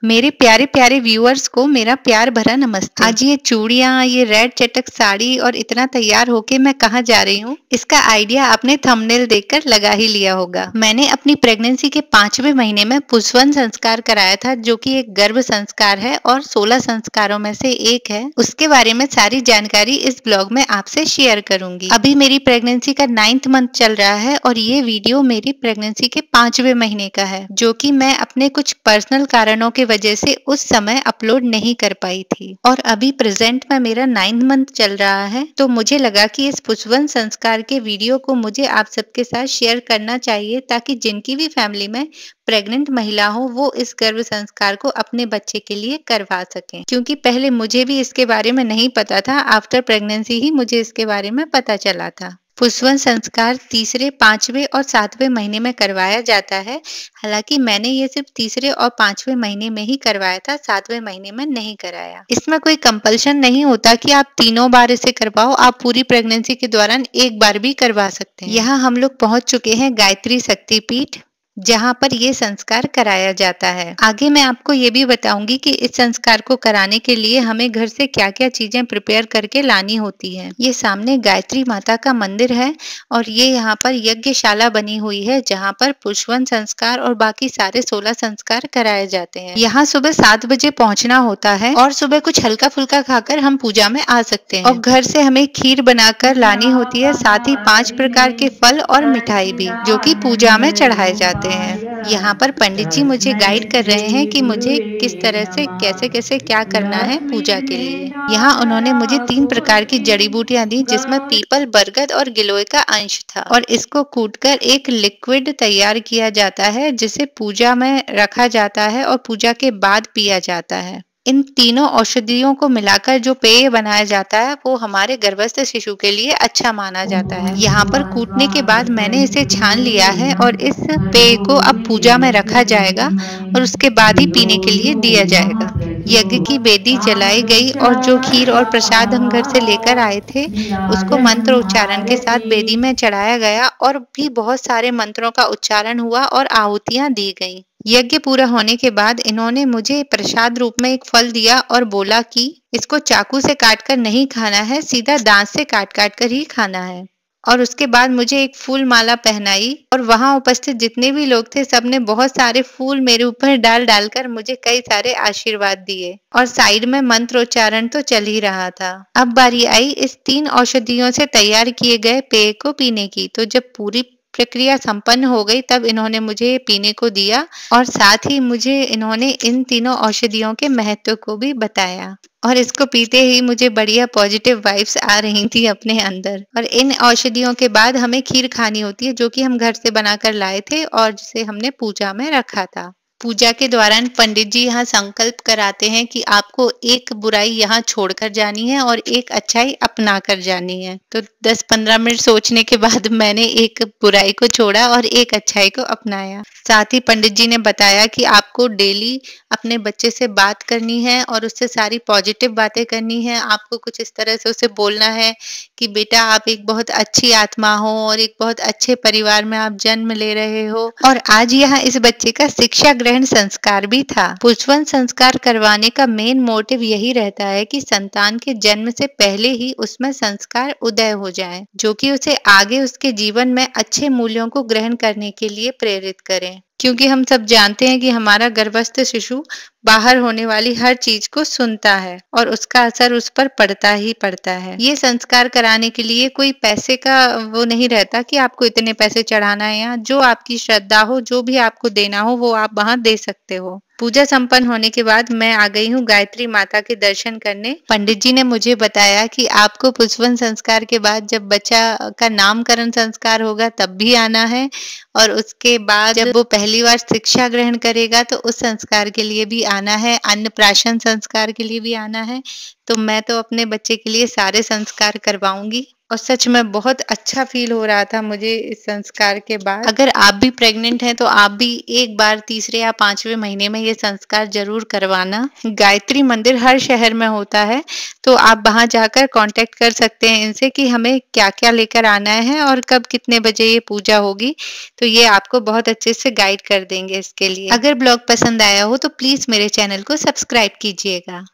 मेरे प्यारे प्यारे व्यूअर्स को मेरा प्यार भरा नमस्ते। आज ये चूड़ियाँ, ये रेड चटक साड़ी और इतना तैयार होके मैं कहाँ जा रही हूँ, इसका आइडिया आपने थंबनेल देखकर लगा ही लिया होगा। मैंने अपनी प्रेगनेंसी के 5वें महीने में पुंसवन संस्कार कराया था, जो कि एक गर्भ संस्कार है और 16 संस्कारों में से एक है। उसके बारे में सारी जानकारी इस ब्लॉग में आपसे शेयर करूंगी। अभी मेरी प्रेगनेंसी का 9th मंथ चल रहा है और ये वीडियो मेरी प्रेगनेंसी के 5वें महीने का है, जो कि मैं अपने कुछ पर्सनल कारणों के वजह से उस समय अपलोड नहीं कर पाई थी। और अभी प्रेजेंट में मेरा 9th मंथ चल रहा है, तो मुझे लगा कि इस पुंसवन संस्कार के वीडियो को मुझे आप सबके साथ शेयर करना चाहिए, ताकि जिनकी भी फैमिली में प्रेग्नेंट महिला हो वो इस गर्भ संस्कार को अपने बच्चे के लिए करवा सकें। क्योंकि पहले मुझे भी इसके बारे में नहीं पता था, आफ्टर प्रेगनेंसी ही मुझे इसके बारे में पता चला था। पुंसवन संस्कार तीसरे, 5वें और 7वें महीने में करवाया जाता है। हालांकि मैंने ये सिर्फ तीसरे और 5वें महीने में ही करवाया था, 7वें महीने में नहीं कराया। इसमें कोई कंपल्शन नहीं होता कि आप तीनों बार इसे करवाओ, आप पूरी प्रेगनेंसी के दौरान एक बार भी करवा सकते हैं। यहाँ हम लोग पहुंच चुके हैं गायत्री शक्तिपीठ, जहाँ पर ये संस्कार कराया जाता है। आगे मैं आपको ये भी बताऊंगी कि इस संस्कार को कराने के लिए हमें घर से क्या क्या चीजें प्रिपेयर करके लानी होती हैं। ये सामने गायत्री माता का मंदिर है और ये यहाँ पर यज्ञशाला बनी हुई है, जहाँ पर पुंसवन संस्कार और बाकी सारे 16 संस्कार कराए जाते हैं। यहाँ सुबह 7 बजे पहुँचना होता है और सुबह कुछ हल्का फुल्का खाकर हम पूजा में आ सकते हैं। और घर से हमें खीर बनाकर लानी होती है, साथ ही 5 प्रकार के फल और मिठाई भी, जो कि पूजा में चढ़ाए जाते हैं। यहाँ पर पंडित जी मुझे गाइड कर रहे हैं कि मुझे किस तरह से कैसे कैसे क्या करना है पूजा के लिए। यहाँ उन्होंने मुझे 3 प्रकार की जड़ी बूटियां दी, जिसमें पीपल, बरगद और गिलोय का अंश था। और इसको कूटकर एक लिक्विड तैयार किया जाता है, जिसे पूजा में रखा जाता है और पूजा के बाद पिया जाता है। इन तीनों औषधियों को मिलाकर जो पेय बनाया जाता है वो हमारे गर्भस्थ शिशु के लिए अच्छा माना जाता है। यहाँ पर कूटने के बाद मैंने इसे छान लिया है और इस पेय को अब पूजा में रखा जाएगा और उसके बाद ही पीने के लिए दिया जाएगा। यज्ञ की वेदी जलाई गई और जो खीर और प्रसाद हम घर से लेकर आए थे, उसको मंत्र उच्चारण के साथ वेदी में चढ़ाया गया और भी बहुत सारे मंत्रों का उच्चारण हुआ और आहुतियां दी गई। यज्ञ पूरा होने के बाद इन्होंने मुझे प्रसाद रूप में एक फल दिया और बोला कि इसको चाकू से काटकर नहीं खाना है, सीधा दांत से काट काट कर ही खाना है। और उसके बाद मुझे एक फूल माला पहनाई और वहां उपस्थित जितने भी लोग थे सबने बहुत सारे फूल मेरे ऊपर डाल डालकर मुझे कई सारे आशीर्वाद दिए और साइड में मंत्रोच्चारण तो चल ही रहा था। अब बारी आई इस 3 औषधियों से तैयार किए गए पेय को पीने की। तो जब पूरी प्रक्रिया संपन्न हो गई तब इन्होंने मुझे पीने को दिया और साथ ही मुझे इन्होंने इन तीनों औषधियों के महत्व को भी बताया। और इसको पीते ही मुझे बढ़िया पॉजिटिव वाइब्स आ रही थी अपने अंदर। और इन औषधियों के बाद हमें खीर खानी होती है, जो कि हम घर से बनाकर लाए थे और जिसे हमने पूजा में रखा था। पूजा के दौरान पंडित जी यहाँ संकल्प कराते हैं कि आपको एक बुराई यहाँ छोड़कर जानी है और एक अच्छाई अपना कर जानी है। तो 10-15 मिनट सोचने के बाद मैंने एक बुराई को छोड़ा और एक अच्छाई को अपनाया। साथ ही पंडित जी ने बताया कि आपको डेली अपने बच्चे से बात करनी है और उससे सारी पॉजिटिव बातें करनी है। आपको कुछ इस तरह से उसे बोलना है कि बेटा आप एक बहुत अच्छी आत्मा हो और एक बहुत अच्छे परिवार में आप जन्म ले रहे हो। और आज यहाँ इस बच्चे का शिक्षा ग्रहण संस्कार भी था। पुंसवन संस्कार करवाने का मेन मोटिव यही रहता है कि संतान के जन्म से पहले ही उसमें संस्कार उदय हो जाए, जो कि उसे आगे उसके जीवन में अच्छे मूल्यों को ग्रहण करने के लिए प्रेरित करें। क्योंकि हम सब जानते हैं कि हमारा गर्भस्थ शिशु बाहर होने वाली हर चीज को सुनता है और उसका असर उस पर पड़ता ही पड़ता है। ये संस्कार कराने के लिए कोई पैसे का वो नहीं रहता कि आपको इतने पैसे चढ़ाना है। यहाँ जो आपकी श्रद्धा हो, जो भी आपको देना हो वो आप वहां दे सकते हो। पूजा संपन्न होने के बाद मैं आ गई हूँ गायत्री माता के दर्शन करने। पंडित जी ने मुझे बताया कि आपको पुंसवन संस्कार के बाद जब बच्चा का नामकरण संस्कार होगा तब भी आना है, और उसके बाद जब वो पहली बार शिक्षा ग्रहण करेगा तो उस संस्कार के लिए भी आना है, अन्नप्राशन संस्कार के लिए भी आना है। तो मैं तो अपने बच्चे के लिए सारे संस्कार करवाऊंगी और सच में बहुत अच्छा फील हो रहा था मुझे इस संस्कार के बाद। अगर आप भी प्रेग्नेंट हैं तो आप भी एक बार तीसरे या 5वें महीने में ये संस्कार ज़रूर करवाना। गायत्री मंदिर हर शहर में होता है, तो आप वहाँ जाकर कॉन्टैक्ट कर सकते हैं इनसे कि हमें क्या-क्या लेकर आना है और कब कितने बजे ये पूजा होगी, तो ये आपको बहुत अच्छे से गाइड कर देंगे इसके लिए। अगर ब्लॉग पसंद आया हो तो प्लीज़ मेरे चैनल को सब्सक्राइब कीजिएगा।